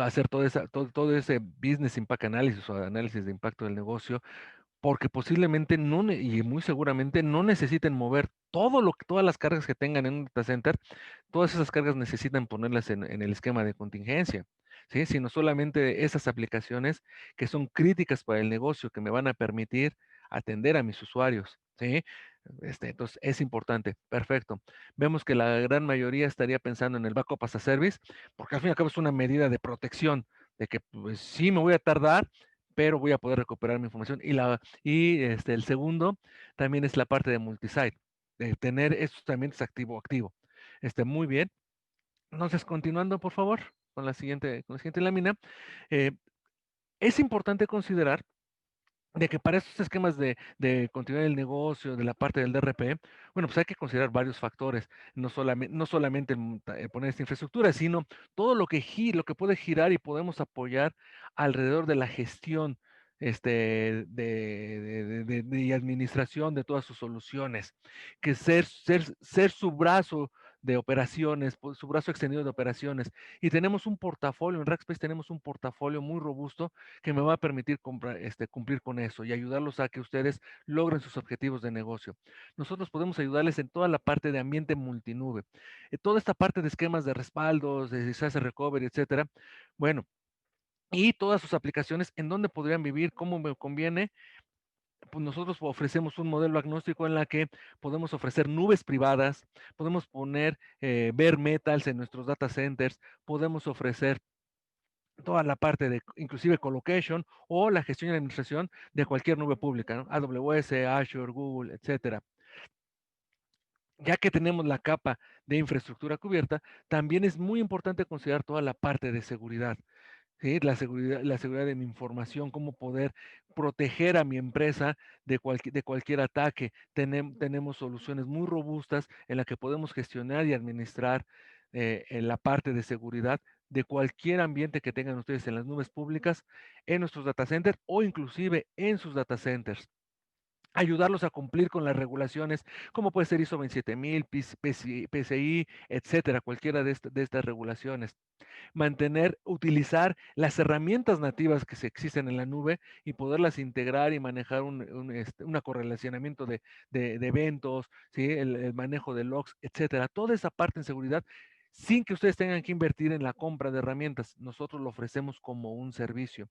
hacer todo ese business impact analysis o análisis de impacto del negocio, porque posiblemente y muy seguramente no necesiten mover todas las cargas que tengan en un data center, todas esas cargas necesitan ponerlas en el esquema de contingencia. ¿sí? Sino solamente esas aplicaciones que son críticas para el negocio, que me van a permitir atender a mis usuarios, ¿sí? Entonces, es importante. Perfecto. Vemos que la gran mayoría estaría pensando en el backup as a service, porque al fin y al cabo es una medida de protección, de que pues, sí me voy a tardar, pero voy a poder recuperar mi información. El segundo también es la parte de multisite, de tener estos también es activo. Muy bien. Entonces, continuando, por favor, con la siguiente lámina, eh, es importante considerar de que para estos esquemas de continuidad del negocio, de la parte del DRP, bueno, pues hay que considerar varios factores, no solamente el poner esta infraestructura, sino todo lo que puede girar y podemos apoyar alrededor de la gestión y administración de todas sus soluciones, que ser su brazo de operaciones, su brazo extendido de operaciones. Y tenemos un portafolio, en Rackspace tenemos un portafolio muy robusto que me va a permitir cumplir con eso y ayudarlos a que ustedes logren sus objetivos de negocio. Nosotros podemos ayudarles en toda la parte de ambiente multinube, toda esta parte de esquemas de respaldos, de disaster recovery, etcétera. Bueno, y todas sus aplicaciones, en dónde podrían vivir, cómo me conviene. Pues nosotros ofrecemos un modelo agnóstico en la que podemos ofrecer nubes privadas, podemos poner bare metals en nuestros data centers, podemos ofrecer toda la parte de inclusive colocation o la gestión y administración de cualquier nube pública, ¿no? AWS, Azure, Google, etcétera. Ya que tenemos la capa de infraestructura cubierta, también es muy importante considerar toda la parte de seguridad. ¿Sí? La seguridad de mi información, cómo poder proteger a mi empresa de cualquier ataque. Tenemos soluciones muy robustas en las que podemos gestionar y administrar en la parte de seguridad de cualquier ambiente que tengan ustedes en las nubes públicas, en nuestros data centers o inclusive en sus data centers. Ayudarlos a cumplir con las regulaciones, como puede ser ISO 27000, PCI, etcétera, cualquiera de estas regulaciones. Utilizar las herramientas nativas que se existen en la nube y poderlas integrar y manejar un correlacionamiento de eventos, ¿sí? El manejo de logs, etcétera. Toda esa parte en seguridad, sin que ustedes tengan que invertir en la compra de herramientas. Nosotros lo ofrecemos como un servicio.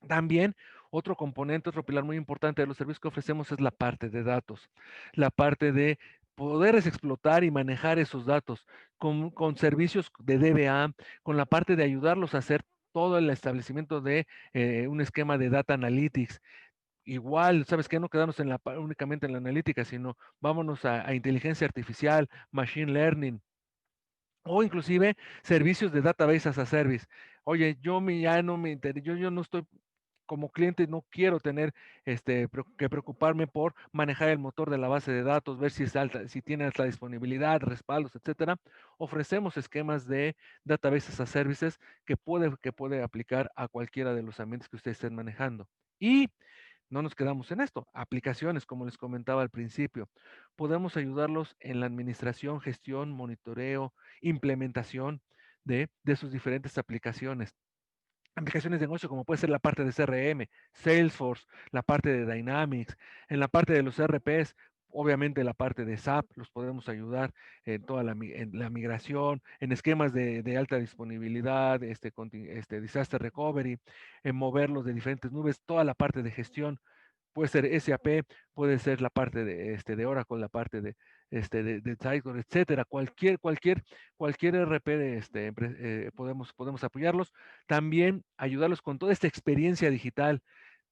También otro componente, otro pilar muy importante de los servicios que ofrecemos es la parte de datos, la parte de poderles explotar y manejar esos datos con servicios de DBA, con la parte de ayudarlos a hacer todo el establecimiento de un esquema de data analytics. Igual, ¿sabes qué? No quedarnos únicamente en la analítica, sino vámonos a inteligencia artificial, machine learning, o inclusive servicios de database as a service. Oye, ya no me interesa, yo no estoy como cliente, no quiero tener que preocuparme por manejar el motor de la base de datos, ver si es alta, si tiene alta disponibilidad, respaldos, etcétera. Ofrecemos esquemas de database as a services que puede aplicar a cualquiera de los ambientes que ustedes estén manejando. Y no nos quedamos en esto. Aplicaciones, como les comentaba al principio. Podemos ayudarlos en la administración, gestión, monitoreo, implementación de sus diferentes aplicaciones. Aplicaciones de negocio como puede ser la parte de CRM, Salesforce, la parte de Dynamics, en la parte de los RPs, obviamente la parte de SAP, los podemos ayudar en toda en la migración, en esquemas de alta disponibilidad, disaster recovery, en moverlos de diferentes nubes, toda la parte de gestión. Puede ser SAP, puede ser la parte de Oracle, la parte de Sitecore, etcétera. Cualquier RP podemos apoyarlos. También ayudarlos con toda esta experiencia digital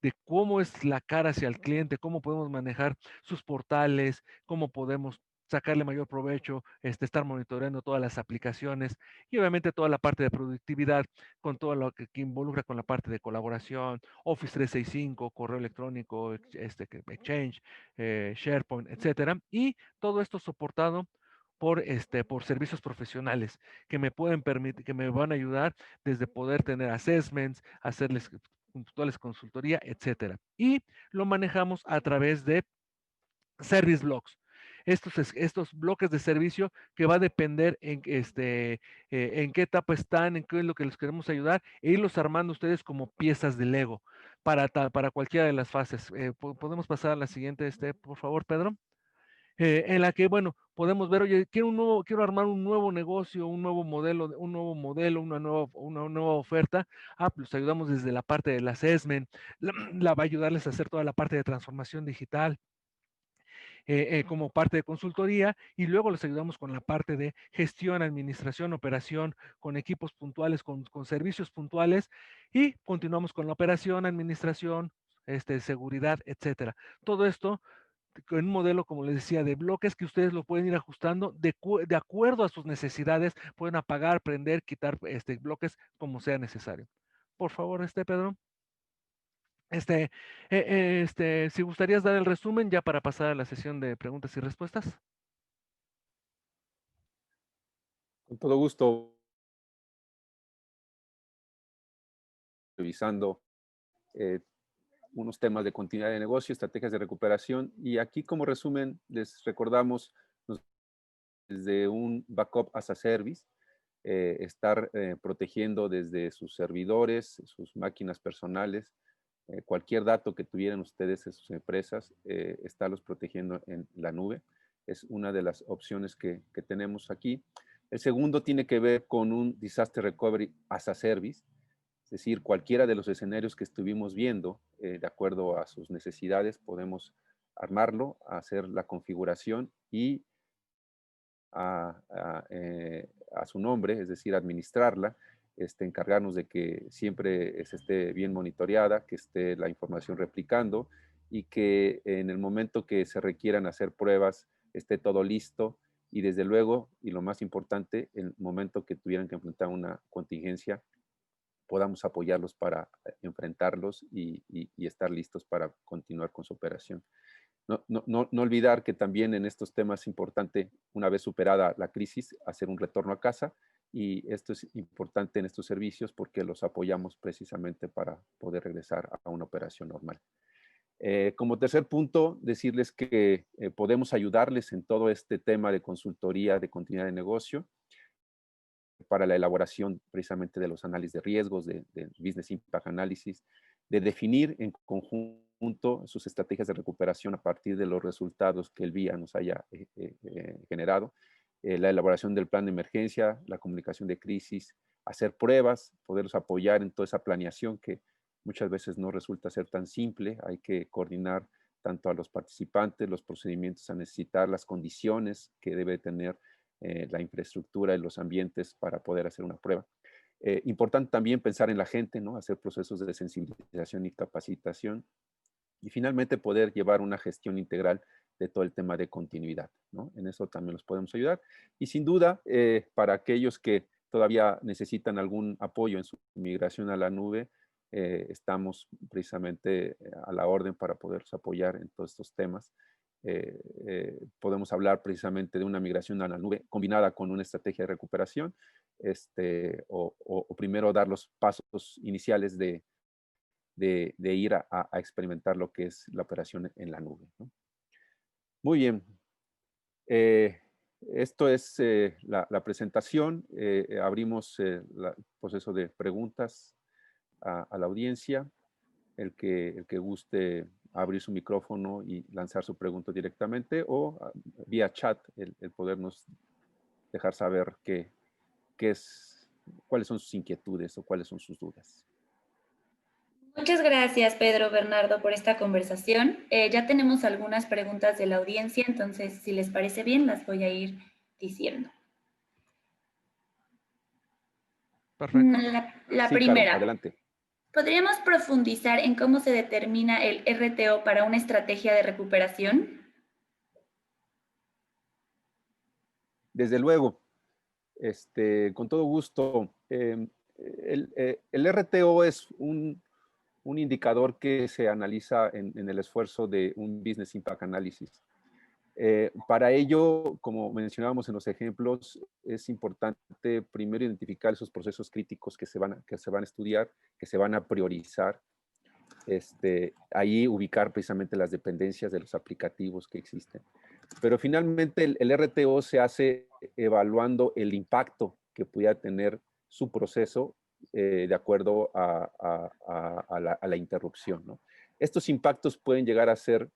de cómo es la cara hacia el cliente, cómo podemos manejar sus portales, cómo podemos sacarle mayor provecho, estar monitoreando todas las aplicaciones y obviamente toda la parte de productividad con todo lo que involucra con la parte de colaboración, Office 365, correo electrónico, Exchange, SharePoint, etcétera. Y todo esto soportado por servicios profesionales que me pueden permitir, que me van a ayudar desde poder tener assessments, hacerles puntuales consultoría, etcétera. Y lo manejamos a través de service blocks. Estos bloques de servicio que va a depender en qué etapa están, en qué es lo que les queremos ayudar, e irlos armando ustedes como piezas de Lego para cualquiera de las fases. ¿Podemos pasar a la siguiente, por favor, Pedro? en la que, bueno, podemos ver, oye, quiero armar un nuevo negocio, una nueva oferta. Pues ayudamos desde la parte del assessment, la va a ayudarles a hacer toda la parte de transformación digital, como parte de consultoría, y luego les ayudamos con la parte de gestión, administración, operación, con equipos puntuales, con servicios puntuales, y continuamos con la operación, administración, seguridad, etcétera. Todo esto en un modelo, como les decía, de bloques que ustedes lo pueden ir ajustando de acuerdo a sus necesidades, pueden apagar, prender, quitar bloques como sea necesario. Por favor, Pedro. Si gustarías dar el resumen ya para pasar a la sesión de preguntas y respuestas. Con todo gusto, revisando eh, unos temas de continuidad de negocio, estrategias de recuperación. Y aquí como resumen les recordamos desde un backup as a service, estar protegiendo desde sus servidores, sus máquinas personales, cualquier dato que tuvieran ustedes en sus empresas, estarlos protegiendo en la nube. Es una de las opciones que tenemos aquí. El segundo tiene que ver con un Disaster Recovery as a Service, es decir, cualquiera de los escenarios que estuvimos viendo, de acuerdo a sus necesidades, podemos armarlo, hacer la configuración y a su nombre, es decir, administrarla, encargarnos de que siempre esté bien monitoreada, que esté la información replicando y que en el momento que se requieran hacer pruebas esté todo listo y desde luego, y lo más importante, en el momento que tuvieran que enfrentar una contingencia, podamos apoyarlos para enfrentarlos y estar listos para continuar con su operación. No olvidar que también en estos temas es importante, una vez superada la crisis, hacer un retorno a casa, y esto es importante en estos servicios porque los apoyamos precisamente para poder regresar a una operación normal. Como tercer punto, decirles que podemos ayudarles en todo este tema de consultoría de continuidad de negocio para la elaboración precisamente de los análisis de riesgos, de Business Impact Analysis, de definir en conjunto sus estrategias de recuperación a partir de los resultados que el VIA nos haya generado, la elaboración del plan de emergencia, la comunicación de crisis, hacer pruebas, poderlos apoyar en toda esa planeación que muchas veces no resulta ser tan simple. Hay que coordinar tanto a los participantes, los procedimientos a necesitar, las condiciones que debe tener la infraestructura y los ambientes para poder hacer una prueba. Importante también pensar en la gente, ¿no? Hacer procesos de sensibilización y capacitación. Y finalmente poder llevar una gestión integral de todo el tema de continuidad, ¿no? En eso también los podemos ayudar. Y sin duda, para aquellos que todavía necesitan algún apoyo en su migración a la nube, estamos precisamente a la orden para poderlos apoyar en todos estos temas. Podemos hablar precisamente de una migración a la nube combinada con una estrategia de recuperación, o primero dar los pasos iniciales de ir a experimentar lo que es la operación en la nube, ¿no? Muy bien. Esto es la presentación. Abrimos el proceso de preguntas a la audiencia. El que guste abrir su micrófono y lanzar su pregunta directamente, o vía chat el podernos dejar saber cuáles son sus inquietudes o cuáles son sus dudas. Muchas gracias, Pedro Bernardo, por esta conversación. Ya tenemos algunas preguntas de la audiencia, entonces, si les parece bien, las voy a ir diciendo. Perfecto. La Sí, primera. Caro, adelante. ¿Podríamos profundizar en cómo se determina el RTO para una estrategia de recuperación? Desde luego, con todo gusto. El RTO es un indicador que se analiza en el esfuerzo de un Business Impact Analysis. Para ello, como mencionábamos en los ejemplos, es importante primero identificar esos procesos críticos que se van a estudiar, que se van a priorizar. Ahí ubicar precisamente las dependencias de los aplicativos que existen. Pero finalmente el RTO se hace evaluando el impacto que pudiera tener su proceso de acuerdo a la interrupción, ¿no? Estos impactos pueden llegar a ser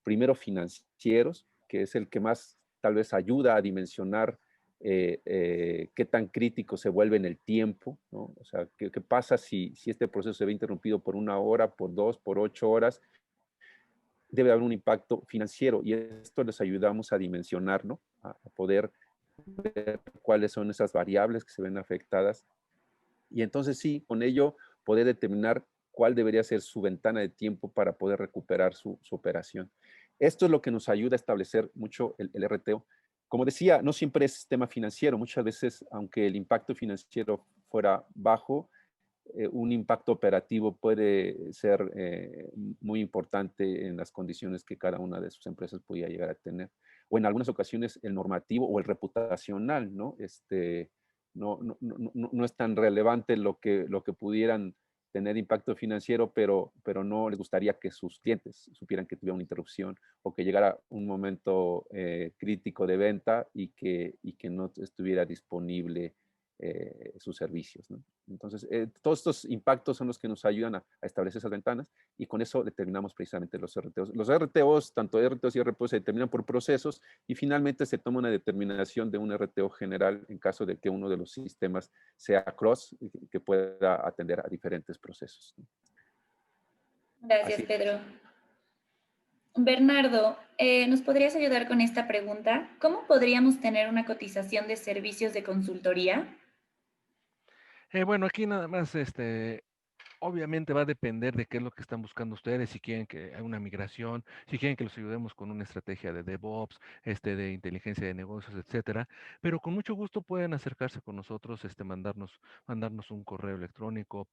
primero financieros, que es el que más tal vez ayuda a dimensionar qué tan crítico se vuelve en el tiempo, ¿no? O sea, qué pasa si este proceso se ve interrumpido por 1 hora, por 2, por 8 horas. Debe haber un impacto financiero y esto les ayudamos a dimensionar, ¿no? A poder ver cuáles son esas variables que se ven afectadas y entonces sí, con ello poder determinar cuál debería ser su ventana de tiempo para poder recuperar su operación. Esto es lo que nos ayuda a establecer mucho el RTO. Como decía, no siempre es tema financiero. Muchas veces, aunque el impacto financiero fuera bajo, un impacto operativo puede ser muy importante en las condiciones que cada una de sus empresas podía llegar a tener. O en algunas ocasiones el normativo o el reputacional, ¿no? No es tan relevante lo que pudieran tener impacto financiero, pero no les gustaría que sus clientes supieran que tuviera una interrupción o que llegara un momento crítico de venta y que no estuviera disponible sus servicios, ¿no? Entonces, todos estos impactos son los que nos ayudan a establecer esas ventanas y con eso determinamos precisamente los RTOs. Los RTOs, tanto RTOs y RPOs, se determinan por procesos y finalmente se toma una determinación de un RTO general en caso de que uno de los sistemas sea cross, que pueda atender a diferentes procesos. Gracias, Así. Pedro. Bernardo, ¿nos podrías ayudar con esta pregunta? ¿Cómo podríamos tener una cotización de servicios de consultoría? Bueno, aquí nada más, obviamente va a depender de qué es lo que están buscando ustedes, si quieren que haya una migración, si quieren que los ayudemos con una estrategia de DevOps, de inteligencia de negocios, etcétera. Pero con mucho gusto pueden acercarse con nosotros, mandarnos un correo electrónico,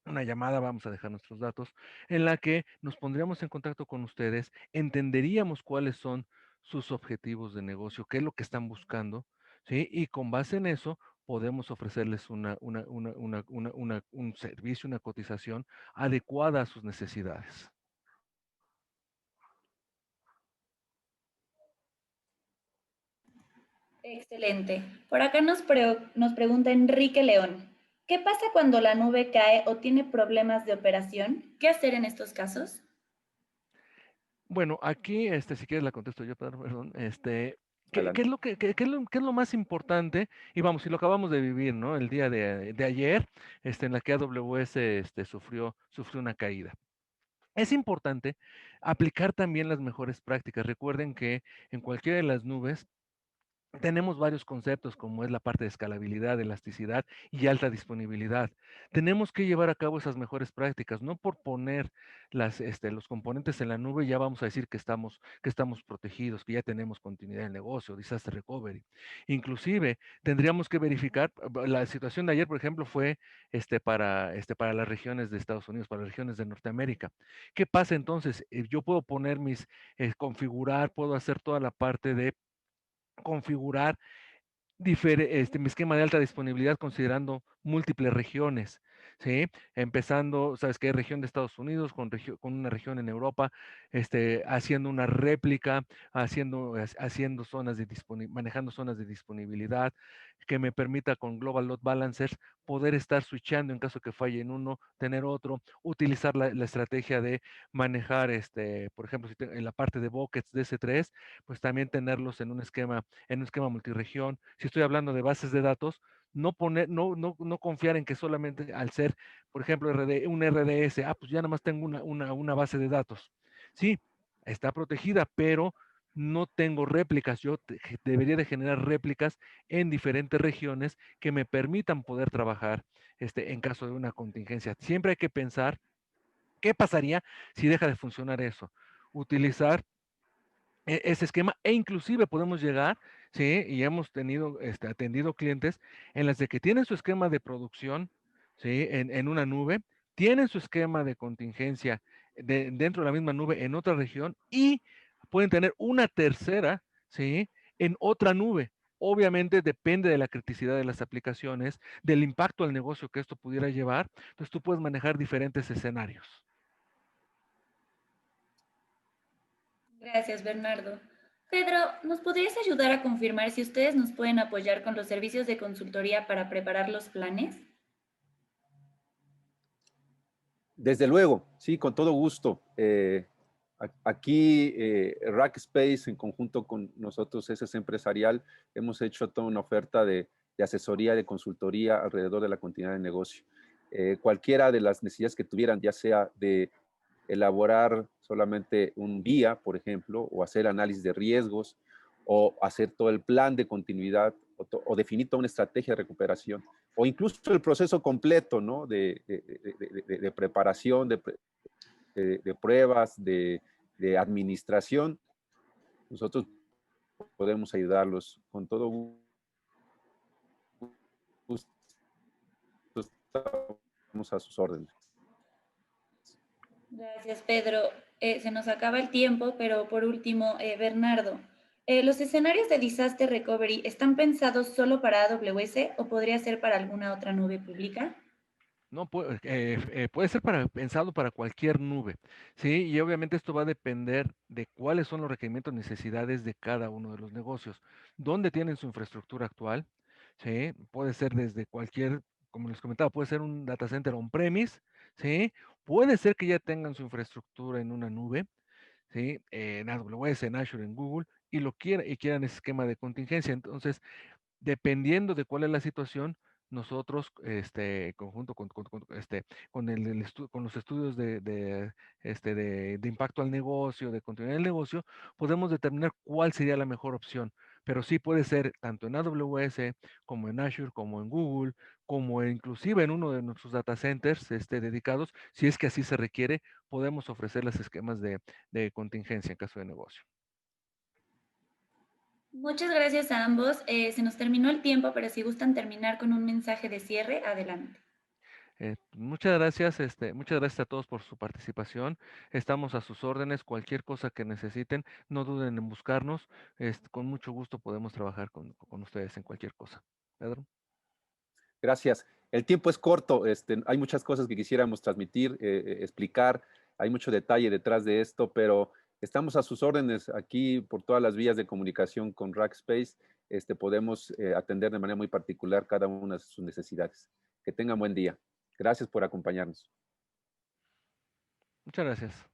una llamada, vamos a dejar nuestros datos, en la que nos pondríamos en contacto con ustedes, entenderíamos cuáles son sus objetivos de negocio, qué es lo que están buscando, ¿sí? Y con base en eso podemos ofrecerles un servicio, una cotización adecuada a sus necesidades. Excelente. Por acá nos pregunta Enrique León. ¿Qué pasa cuando la nube cae o tiene problemas de operación? ¿Qué hacer en estos casos? Bueno, aquí, si quieres la contesto yo, Pedro, perdón, ¿qué es Adelante. lo qué es lo más importante? Y vamos, si lo acabamos de vivir, ¿no? El día de ayer, en la que AWS, sufrió una caída. Es importante aplicar también las mejores prácticas. Recuerden que en cualquiera de las nubes tenemos varios conceptos, como es la parte de escalabilidad, elasticidad y alta disponibilidad. Tenemos que llevar a cabo esas mejores prácticas, no por poner los componentes en la nube ya vamos a decir que estamos protegidos, que ya tenemos continuidad del negocio, disaster recovery. Inclusive tendríamos que verificar, la situación de ayer, por ejemplo, fue para las regiones de Estados Unidos, para las regiones de Norteamérica. ¿Qué pasa entonces? Yo puedo poner configurar, puedo hacer toda la parte de configurar mi esquema de alta disponibilidad considerando múltiples regiones, ¿sí? Empezando, sabes que hay región de Estados Unidos con una región en Europa, haciendo una réplica, haciendo manejando zonas de disponibilidad que me permita con Global Load Balancers poder estar switchando en caso que falle en uno, tener otro, utilizar la estrategia de manejar, por ejemplo, en la parte de buckets de S3, pues también tenerlos en un esquema multiregión. Si estoy hablando de bases de datos, no confiar en que solamente al ser, por ejemplo, un RDS, pues ya nada más tengo una base de datos. Sí, está protegida, pero no tengo réplicas. Yo debería de generar réplicas en diferentes regiones que me permitan poder trabajar en caso de una contingencia. Siempre hay que pensar qué pasaría si deja de funcionar eso. Utilizar ese esquema e inclusive podemos llegar, sí, y hemos atendido clientes en las de que tienen su esquema de producción, sí, en una nube, tienen su esquema de contingencia dentro de la misma nube en otra región y pueden tener una tercera, sí, en otra nube. Obviamente depende de la criticidad de las aplicaciones, del impacto al negocio que esto pudiera llevar. Entonces tú puedes manejar diferentes escenarios. Gracias, Bernardo. Pedro, ¿nos podrías ayudar a confirmar si ustedes nos pueden apoyar con los servicios de consultoría para preparar los planes? Desde luego, sí, con todo gusto. Aquí, Rackspace, en conjunto con nosotros, SS Empresarial, hemos hecho toda una oferta de asesoría, de consultoría alrededor de la continuidad de negocio. Cualquiera de las necesidades que tuvieran, ya sea de elaborar solamente un guía, por ejemplo, o hacer análisis de riesgos, o hacer todo el plan de continuidad, o definir toda una estrategia de recuperación, o incluso el proceso completo, ¿no? De preparación, de pruebas, de administración. Nosotros podemos ayudarlos con todo gusto. Estamos a sus órdenes. Gracias, Pedro. Se nos acaba el tiempo, pero por último, Bernardo, ¿los escenarios de Disaster Recovery están pensados solo para AWS o podría ser para alguna otra nube pública? No, puede ser pensado para cualquier nube, ¿sí? Y obviamente esto va a depender de cuáles son los requerimientos, necesidades de cada uno de los negocios, dónde tienen su infraestructura actual, ¿sí? Puede ser desde cualquier, como les comentaba, puede ser un data center on-premise, ¿sí? Puede ser que ya tengan su infraestructura en una nube, ¿sí? En AWS, en Azure, en Google, y quieran ese esquema de contingencia. Entonces, dependiendo de cuál es la situación, nosotros, conjunto con los estudios de impacto al negocio, de continuidad del negocio, podemos determinar cuál sería la mejor opción. Pero sí puede ser tanto en AWS como en Azure, como en Google, como inclusive en uno de nuestros data centers dedicados, si es que así se requiere, podemos ofrecer los esquemas de contingencia en caso de negocio. Muchas gracias a ambos. Se nos terminó el tiempo, pero si gustan terminar con un mensaje de cierre, adelante. Muchas gracias a todos por su participación. Estamos a sus órdenes. Cualquier cosa que necesiten, no duden en buscarnos. Con mucho gusto podemos trabajar con ustedes en cualquier cosa. Pedro. Gracias. El tiempo es corto. Hay muchas cosas que quisiéramos transmitir, explicar. Hay mucho detalle detrás de esto, pero estamos a sus órdenes aquí por todas las vías de comunicación con Rackspace. Podemos atender de manera muy particular cada una de sus necesidades. Que tengan buen día. Gracias por acompañarnos. Muchas gracias.